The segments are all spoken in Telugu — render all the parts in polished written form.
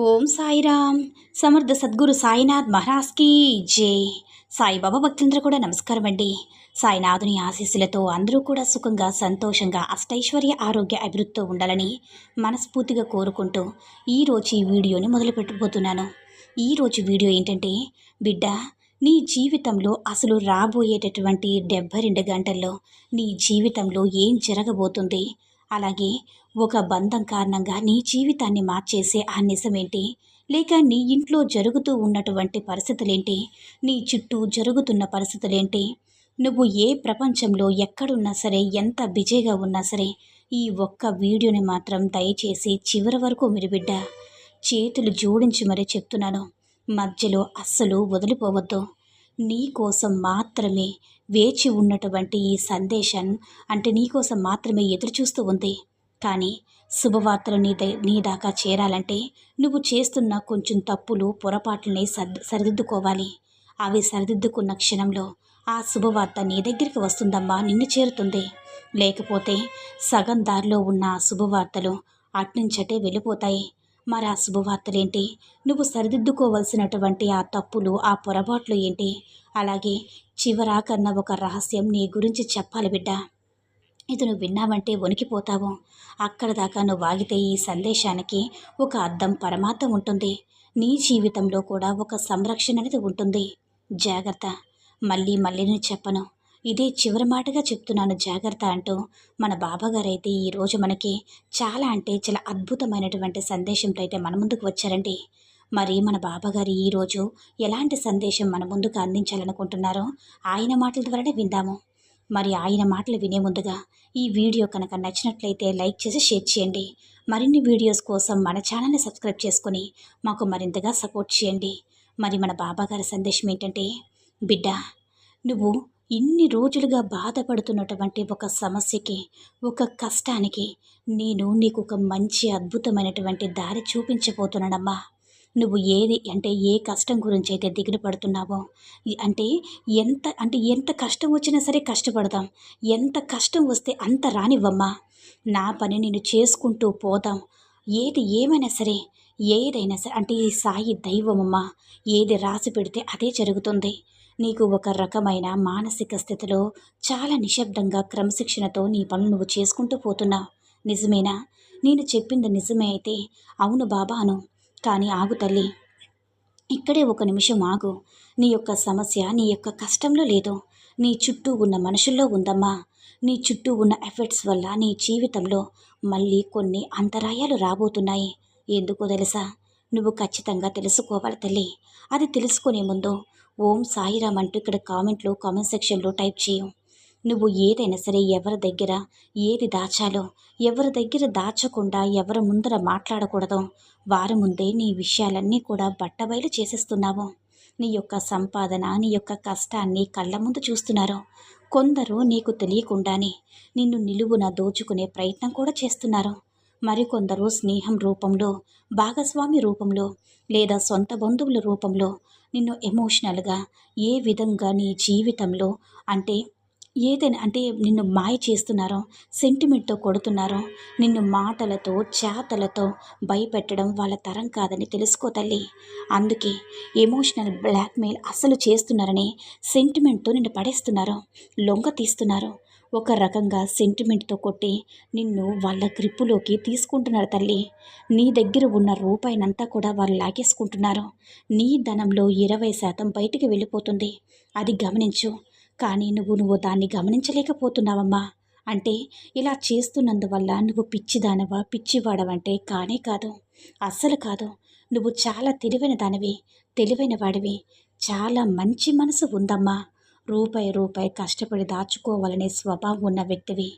ఓం సాయిరామ్. సమర్థ సద్గురు సాయినాథ్ మహారాజ్కి జై. సాయిబాబా భక్తులందరూ కూడా నమస్కారం అండి. సాయినాథుని ఆశీస్సులతో అందరూ కూడా సుఖంగా సంతోషంగా అష్టైశ్వర్య ఆరోగ్య అభివృద్ధితో ఉండాలని మనస్ఫూర్తిగా కోరుకుంటూ ఈరోజు ఈ వీడియోని మొదలుపెట్టబోతున్నాను. ఈరోజు వీడియో ఏంటంటే, బిడ్డ, నీ జీవితంలో అసలు రాబోయేటటువంటి 72 గంటల్లో నీ జీవితంలో ఏం జరగబోతుంది, అలాగే ఒక బంధం కారణంగా నీ జీవితాన్ని మార్చేసే ఆ నిజమేంటి, లేక నీ ఇంట్లో జరుగుతూ ఉన్నటువంటి పరిస్థితులేంటి, నీ చుట్టూ జరుగుతున్న పరిస్థితులేంటి, నువ్వు ఏ ప్రపంచంలో ఎక్కడున్నా సరే, ఎంత బిజీగా ఉన్నా సరే, ఈ ఒక్క వీడియోని మాత్రం దయచేసి చివరి వరకు మీరు బిడ్డ చేతులు జోడించి మరీ చెప్తున్నాను, మధ్యలో అస్సలు వదిలిపోవద్దు. నీ కోసం మాత్రమే వేచి ఉన్నటువంటి ఈ సందేశం, అంటే నీ కోసం మాత్రమే ఎదురు చూస్తూ ఉంది. కానీ శుభవార్తలు నీ దాకా చేరాలంటే నువ్వు చేస్తున్న కొంచెం తప్పులు పొరపాట్లని సరిదిద్దుకోవాలి. అవి సరిదిద్దుకున్న క్షణంలో ఆ శుభవార్త నీ దగ్గరికి వస్తుందమ్మా, నిన్ను చేరుతుంది. లేకపోతే సగం దారిలో ఉన్న ఆ శుభవార్తలు అట్నుంచటే వెళ్ళిపోతాయి. మరి ఆ శుభవార్తలేంటి, నువ్వు సరిదిద్దుకోవలసినటువంటి ఆ తప్పులు, ఆ పొరపాట్లు ఏంటి, అలాగే చివరాకన్న ఒక రహస్యం నీ గురించి చెప్పాలి బిడ్డ. ఇది నువ్వు విన్నావంటే వణికిపోతావు. అక్కడ దాకా నువ్వు ఆగితే ఈ సందేశానికి ఒక అర్థం పరమార్థం ఉంటుంది. నీ జీవితంలో కూడా ఒక సంరక్షణ అనేది ఉంటుంది. జాగ్రత్త. మళ్ళీ నేను చెప్పను, ఇదే చివరి మాటగా చెప్తున్నాను, జాగ్రత్త అంటూ మన బాబాగారైతే ఈరోజు మనకి చాలా అంటే చాలా అద్భుతమైనటువంటి సందేశంతో అయితే మన ముందుకు వచ్చారండి. మరి మన బాబాగారు ఈరోజు ఎలాంటి సందేశం మన ముందుకు అందించాలనుకుంటున్నారో ఆయన మాటల ద్వారానే విందాము. మరి ఆయన మాటలు వినే ముందుగా ఈ వీడియో కనుక నచ్చినట్లయితే లైక్ చేసి షేర్ చేయండి. మరిన్ని వీడియోస్ కోసం మన ఛానల్ని సబ్స్క్రైబ్ చేసుకొని మాకు మరింతగా సపోర్ట్ చేయండి. మరి మన బాబాగారి సందేశం ఏంటంటే, బిడ్డ, నువ్వు ఇన్ని రోజులుగా బాధపడుతున్నటువంటి ఒక సమస్యకి, ఒక కష్టానికి నేను నీకు ఒక మంచి అద్భుతమైనటువంటి దారి చూపించబోతున్నానమ్మా. నువ్వు ఏ కష్టం గురించి అయితే దిగులు పడుతున్నావో, ఎంత కష్టం వచ్చినా సరే కష్టపడదాం. ఎంత కష్టం వస్తే అంత రానివ్వమ్మా. నా పని నేను చేసుకుంటూ పోదాం. ఏమైనా సరే, ఏదైనా సరే, ఈ సాయి దైవమమ్మా. ఏది రాసి పెడితే అదే జరుగుతుంది. నీకు ఒక రకమైన మానసిక స్థితిలో చాలా నిశ్శబ్దంగా క్రమశిక్షణతో నీ పనులు నువ్వు చేసుకుంటూ పోతున్నావు. నిజమేనా? నేను చెప్పింది నిజమే అయితే అవును బాబా అను. కానీ ఆగు తల్లి, ఇక్కడే ఒక నిమిషం ఆగు. నీ యొక్క సమస్య నీ యొక్క కష్టంలో లేదు, నీ చుట్టూ ఉన్న మనుషుల్లో ఉందమ్మా. నీ చుట్టూ ఉన్న ఎఫెక్ట్స్ వల్ల నీ జీవితంలో మళ్ళీ కొన్ని అంతరాయాలు రాబోతున్నాయి. ఎందుకో తెలుసా? నువ్వు ఖచ్చితంగా తెలుసుకోవాలి తల్లి. అది తెలుసుకునే ముందు ఓం సాయిరామ్ అంటూ ఇక్కడ కామెంట్ సెక్షన్లో టైప్ చేయు. నువ్వు ఏదైనా సరే ఎవరి దగ్గర ఏది దాచాలో, ఎవరి దగ్గర దాచకుండా ఎవరి ముందర మాట్లాడకూడదు. వారి ముందే నీ విషయాలన్నీ కూడా బట్టబయలు చేసేస్తున్నావు. నీ యొక్క సంపాదన, నీ యొక్క కష్టాన్ని కళ్ళ ముందు చూస్తున్నారు. కొందరు నీకు తెలియకుండానే నిన్ను నిలువున దోచుకునే ప్రయత్నం కూడా చేస్తున్నారు. మరికొందరు స్నేహం రూపంలో, భాగస్వామి రూపంలో, లేదా సొంత బంధువుల రూపంలో నిన్ను ఎమోషనల్గా ఏ విధంగా నీ జీవితంలో నిన్ను మాయ చేస్తున్నారో, సెంటిమెంట్తో కొడుతున్నారో, నిన్ను మాటలతో చేతలతో భయపెట్టడం వాళ్ళ తరం కాదని తెలుసుకో తల్లి. అందుకే ఎమోషనల్ బ్లాక్మెయిల్ అస్సలు చేస్తున్నారని సెంటిమెంట్తో నిన్ను పడేస్తున్నారు, లొంగ తీస్తున్నారు. ఒక రకంగా సెంటిమెంట్తో కొట్టి నిన్ను వాళ్ళ గ్రిప్పులోకి తీసుకుంటున్నారు తల్లి. నీ దగ్గర ఉన్న రూపాయినంతా కూడా వాళ్ళు లాగేసుకుంటున్నారు. నీ ధనంలో 20% బయటికి వెళ్ళిపోతుంది. అది గమనించు. కానీ నువ్వు దాన్ని గమనించలేకపోతున్నావమ్మా. ఇలా చేస్తున్నందువల్ల నువ్వు పిచ్చిదానవా, పిచ్చివాడవంటే కానే కాదు, అస్సలు కాదు. నువ్వు చాలా తెలివైన వాడివి. చాలా మంచి మనసు ఉందమ్మా. రూపాయి కష్టపడి దాచుకోవాలనే స్వభావం ఉన్న వ్యక్తివి.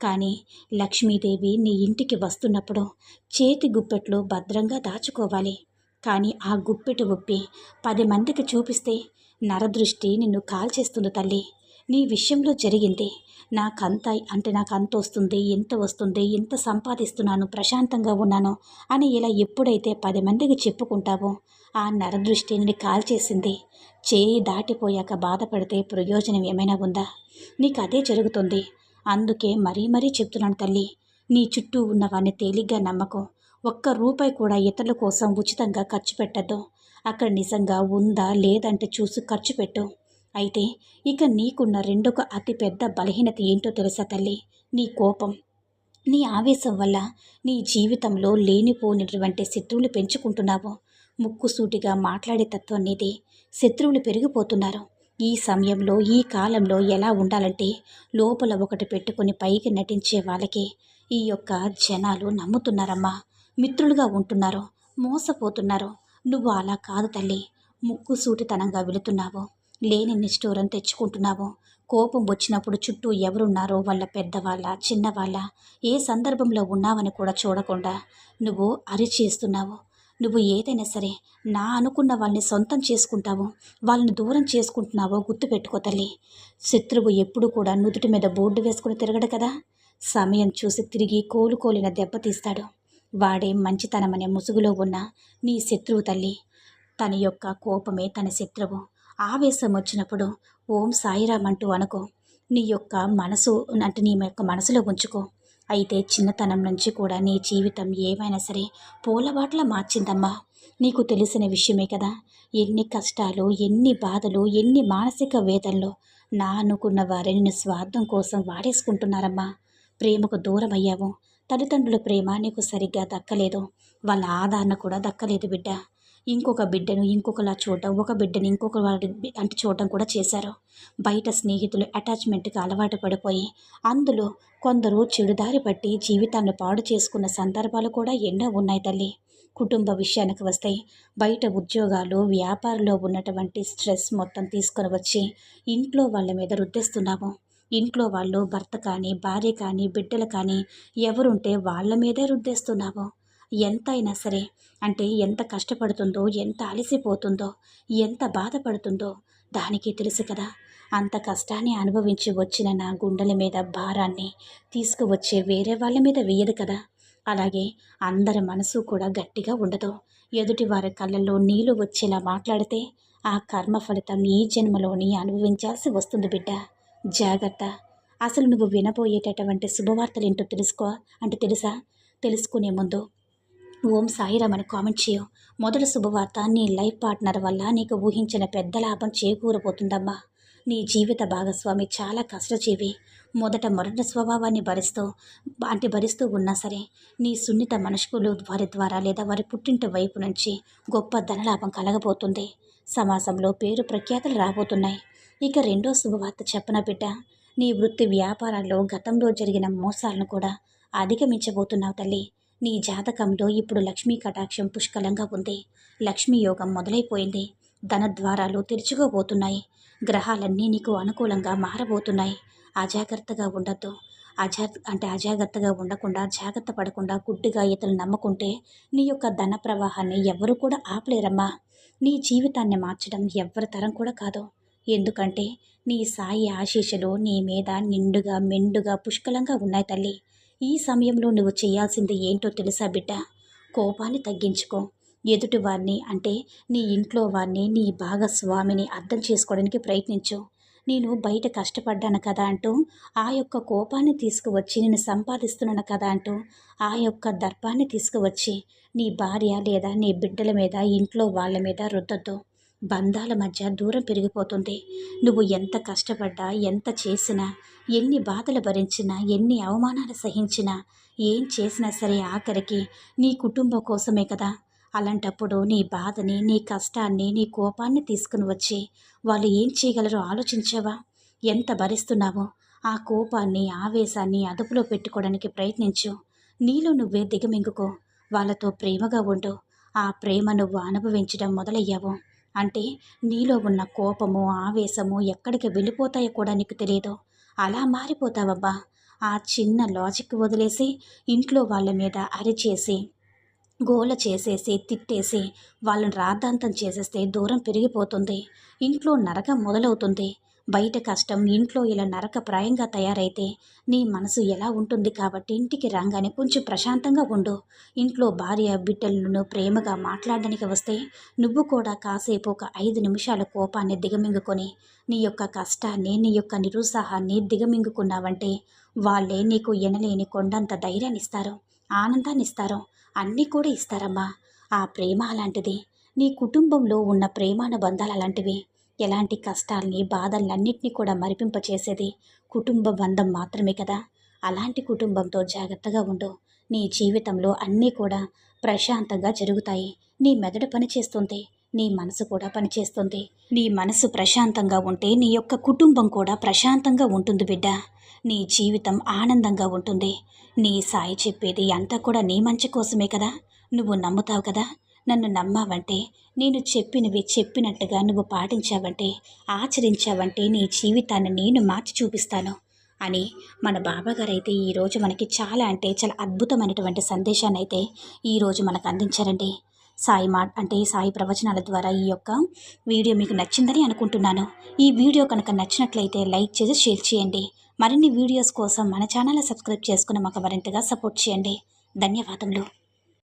కానీ లక్ష్మీదేవి నీ ఇంటికి వస్తున్నప్పుడు చేతి గుప్పెట్లో భద్రంగా దాచుకోవాలి. కానీ ఆ గుప్పెటు ఉప్పి 10 మందికి చూపిస్తే నరదృష్టి నిన్ను కాల్చేస్తుంది తల్లి. నీ విషయంలో జరిగింది. నాకంత వస్తుంది, ఎంత సంపాదిస్తున్నాను, ప్రశాంతంగా ఉన్నాను అని ఇలా ఎప్పుడైతే 10 మందికి చెప్పుకుంటావో ఆ నరదృష్టి నిన్ను కాల్చేసింది. చేయి దాటిపోయాక బాధపడితే ప్రయోజనం ఏమైనా ఉందా? నీకు అదే జరుగుతుంది. అందుకే మరీ చెప్తున్నాను తల్లి, నీ చుట్టూ ఉన్నవాన్ని తేలిగ్గా నమ్మకం. ఒక్క రూపాయి కూడా ఇతరుల కోసం ఉచితంగా ఖర్చు పెట్టద్దు. అక్కడ నిజంగా ఉందా లేదంటే చూసి ఖర్చు పెట్టు. అయితే ఇక నీకున్న రెండొక అతి పెద్ద బలహీనత ఏంటో తెలుసా తల్లి? నీ కోపం. నీ ఆవేశం వల్ల నీ జీవితంలో లేనిపోయినటువంటి శత్రువులు పెంచుకుంటున్నావు. ముక్కుసూటిగా మాట్లాడే తత్వం నీది. శత్రువులు పెరిగిపోతున్నారు. ఈ సమయంలో ఈ కాలంలో ఎలా ఉండాలంటే లోపల ఒకటి పెట్టుకొని పైకి నటించే వాళ్ళకి ఈ యొక్క జనాలు నమ్ముతున్నారమ్మా. మిత్రులుగా ఉంటున్నారు, మోసపోతున్నారు. నువ్వు అలా కాదు తల్లి. ముక్కుసూటితనంగా వెళుతున్నావు. లేని నిష్ఠూరం తెచ్చుకుంటున్నావు. కోపం వచ్చినప్పుడు చుట్టూ ఎవరున్నారో వాళ్ళ పెద్దవాళ్ళ చిన్నవాళ్ళ ఏ సందర్భంలో ఉన్నావని కూడా చూడకుండా నువ్వు అరిచేస్తున్నావు. నువ్వు ఏదైనా సరే నా అనుకున్న వాళ్ళని సొంతం చేసుకుంటావు, వాళ్ళని దూరం చేసుకుంటున్నావో గుర్తుపెట్టుకో తల్లి. శత్రువు ఎప్పుడు కూడా నుదుటి మీద బోర్డు వేసుకుని తిరగడు కదా. సమయం చూసి తిరిగి కోలుకోలిన దెబ్బతీస్తాడు. వాడే మంచితనమనే ముసుగులో ఉన్న నీ శత్రువు తల్లి. తన యొక్క కోపమే తన శత్రువు. ఆవేశం వచ్చినప్పుడు ఓం సాయిరామ్ అంటూ అనుకో. నీ యొక్క మనసు అంటే నీ యొక్క మనసులో ఉంచుకో. అయితే చిన్నతనం నుంచి కూడా నీ జీవితం ఏమైనా సరే పూలబాటలా మార్చిందమ్మా. నీకు తెలిసిన విషయమే కదా. ఎన్ని కష్టాలు, ఎన్ని బాధలు, ఎన్ని మానసిక వేదనలు. నా అనుకున్న వారే నిన్ను స్వార్థం కోసం వాడేసుకుంటున్నారమ్మా. ప్రేమకు దూరం అయ్యావు. తల్లిదండ్రుల ప్రేమ నీకు సరిగ్గా దక్కలేదు. వాళ్ళ ఆదరణ కూడా దక్కలేదు బిడ్డ. ఇంకొక బిడ్డను ఇంకొకలా చూడటం, ఒక బిడ్డని ఇంకొక వాడి అంటే చూడటం కూడా చేశారు. బయట స్నేహితులు అటాచ్మెంట్కి అలవాటు పడిపోయి అందులో కొందరు చెడుదారి పట్టి జీవితాన్ని పాడు చేసుకున్న సందర్భాలు కూడా ఎన్నో ఉన్నాయి తల్లి. కుటుంబ విషయానికి వస్తే బయట ఉద్యోగాలు, వ్యాపారంలో ఉన్నటువంటి స్ట్రెస్ మొత్తం తీసుకొని వచ్చి ఇంట్లో వాళ్ళ మీద రుద్దేస్తున్నాము. ఇంట్లో వాళ్ళు భర్త కానీ, భార్య కానీ, బిడ్డలు కానీ ఎవరుంటే వాళ్ళ మీదే రుద్దేస్తున్నాము. ఎంతైనా సరే అంటే ఎంత కష్టపడుతుందో, ఎంత అలసిపోతుందో, ఎంత బాధపడుతుందో దానికి తెలుసు కదా. అంత కష్టాన్ని అనుభవించి వచ్చిన నా గుండెల మీద భారాన్ని తీసుకువచ్చే వేరే వాళ్ళ మీద వేయదు కదా. అలాగే అందరి మనసు కూడా గట్టిగా ఉండదు. ఎదుటి వారి కళ్ళల్లో నీళ్లు వచ్చేలా మాట్లాడితే ఆ కర్మ ఫలితం ఈ జన్మలోని అనుభవించాల్సి వస్తుంది బిడ్డ. జాగ్రత్త. అసలు నువ్వు వినబోయేటటువంటి శుభవార్తలేంటో తెలుసా? తెలుసుకునే ముందు ఓం సాయిరామ్ అని కామెంట్ చేయు. మొదటి శుభవార్త, నీ లైఫ్ పార్ట్నర్ వల్ల నీకు ఊహించిన పెద్ద లాభం చేకూరబోతుందమ్మా. నీ జీవిత భాగస్వామి చాలా కష్టజీవి. మొదటి స్వభావాన్ని భరిస్తూ ఉన్నా సరే నీ సున్నిత మనస్కులు వారి ద్వారా లేదా వారి పుట్టింటి వైపు నుంచి గొప్ప ధనలాభం కలగబోతుంది. సమాజంలో పేరు ప్రఖ్యాతలు రాబోతున్నాయి. ఇక రెండో శుభవార్త చెప్పన బిడ్డ. నీ వృత్తి వ్యాపారాల్లో గతంలో జరిగిన మోసాలను కూడా అధిగమించబోతున్నావు తల్లి. నీ జాతకంలో ఇప్పుడు లక్ష్మీ కటాక్షం పుష్కలంగా ఉంది. లక్ష్మీ యోగం మొదలైపోయింది. ధనద్వారాలు తెరుచుకోబోతున్నాయి. గ్రహాలన్నీ నీకు అనుకూలంగా మారబోతున్నాయి. అజాగ్రత్తగా ఉండద్దు. అజాగ్రత్తగా ఉండకుండా, జాగ్రత్త పడకుండా గుడ్డిగా ఇతరులు నమ్ముకుంటే నీ యొక్క ధన ప్రవాహాన్ని ఎవ్వరూ కూడా ఆపలేరమ్మా. నీ జీవితాన్ని మార్చడం ఎవ్వరి తరం కూడా కాదు. ఎందుకంటే నీ సాయి ఆశీస్సులు నీ మీద నిండుగా మెండుగా పుష్కలంగా ఉన్నాయి తల్లి. ఈ సమయంలో నువ్వు చేయాల్సింది ఏంటో తెలుసా బిడ్డ? కోపాన్ని తగ్గించుకో. ఎదుటివారిని అంటే నీ ఇంట్లో వారిని, నీ భాగస్వామిని అర్థం చేసుకోవడానికి ప్రయత్నించు. నేను బయట కష్టపడ్డాను కదా అంటూ ఆ యొక్క కోపాన్ని తీసుకువచ్చి నేను సంపాదిస్తున్నాను కదా అంటూ ఆ యొక్క దర్పాన్ని తీసుకువచ్చి నీ భార్య లేదా నీ బిడ్డల మీద, ఇంట్లో వాళ్ళ మీద రుద్దొద్దు. బంధాల మధ్య దూరం పెరిగిపోతుంది. నువ్వు ఎంత కష్టపడ్డా, ఎంత చేసినా, ఎన్ని బాధలు భరించినా, ఎన్ని అవమానాలు సహించినా, ఏం చేసినా సరే ఆఖరికి నీ కుటుంబం కోసమే కదా. అలాంటప్పుడు నీ బాధని, నీ కష్టాన్ని, నీ కోపాన్ని తీసుకుని వచ్చి వాళ్ళు ఏం చేయగలరో ఆలోచించావా? ఎంత భరిస్తున్నావో ఆ కోపాన్ని, ఆవేశాన్ని అదుపులో పెట్టుకోవడానికి ప్రయత్నించు. నీలో నువ్వే దిగమింగుకో. వాళ్ళతో ప్రేమగా ఉండు. ఆ ప్రేమ నువ్వు అనుభవించడం మొదలయ్యావు అంటే నీలో ఉన్న కోపము, ఆవేశము ఎక్కడికి వెళ్ళిపోతాయో కూడా నీకు తెలియదు. అలా మారిపోతావబ్బా. ఆ చిన్న లాజిక్ వదిలేసి ఇంట్లో వాళ్ళ మీద అరిచేసి, గోల చేసేసి, తిట్టేసి వాళ్ళని రాద్ధాంతం చేసేస్తే దూరం పెరిగిపోతుంది. ఇంట్లో నరకం మొదలవుతుంది. బయట కష్టం, ఇంట్లో ఇలా నరకప్రాయంగా తయారైతే నీ మనసు ఎలా ఉంటుంది? కాబట్టి ఇంటికి రాగానే కొంచెం ప్రశాంతంగా ఉండు. ఇంట్లో భార్య బిడ్డలను ప్రేమగా మాట్లాడడానికి వస్తే నువ్వు కూడా కాసేపు ఒక 5 నిమిషాల కోపాన్ని దిగమింగుకొని నీ యొక్క కష్టాన్ని, నీ యొక్క నిరుత్సాహాన్ని దిగమింగుకున్నావంటే వాళ్ళే నీకు ఎనలేని కొండంత ధైర్యాన్ని ఇస్తారు, ఆనందాన్ని ఇస్తారు. అన్నీ కూడా ఇస్తారమ్మా. ఆ ప్రేమ అలాంటిది. నీ కుటుంబంలో ఉన్న ప్రేమానుబంధాలు అలాంటివి. ఎలాంటి కష్టాల్ని, బాధలన్నిటిని కూడా మరిపింపచేసేది కుటుంబ బంధం మాత్రమే కదా! అలాంటి కుటుంబంతో జాగ్రత్తగా ఉండు. నీ జీవితంలో అన్నీ కూడా ప్రశాంతంగా జరుగుతాయి. నీ మెదడు పనిచేస్తుంది. నీ మనసు కూడా పనిచేస్తుంది. నీ మనసు ప్రశాంతంగా ఉంటే నీ యొక్క కుటుంబం కూడా ప్రశాంతంగా ఉంటుంది బిడ్డ. నీ జీవితం ఆనందంగా ఉంటుంది. నీ సాయి చెప్పేది అంతా కూడా నీ మంచి కోసమే కదా! నువ్వు నమ్ముతావు కదా! నన్ను నమ్మావంటే, నేను చెప్పినవి చెప్పినట్టుగా నువ్వు పాటించావంటే, ఆచరించావంటే నీ జీవితాన్ని నేను మార్చి చూపిస్తాను అని మన బాబాగారైతే ఈరోజు మనకి చాలా అంటే చాలా అద్భుతమైనటువంటి సందేశాన్నైతే ఈరోజు మనకు అందించారండి. సాయి ప్రవచనాల ద్వారా ఈ యొక్క వీడియో మీకు నచ్చిందని అనుకుంటున్నాను. ఈ వీడియో కనుక నచ్చినట్లయితే లైక్ చేసి షేర్ చేయండి. మరిన్ని వీడియోస్ కోసం మన ఛానల్ని సబ్స్క్రైబ్ చేసుకుని మాకు మరింతగా సపోర్ట్ చేయండి. ధన్యవాదములు.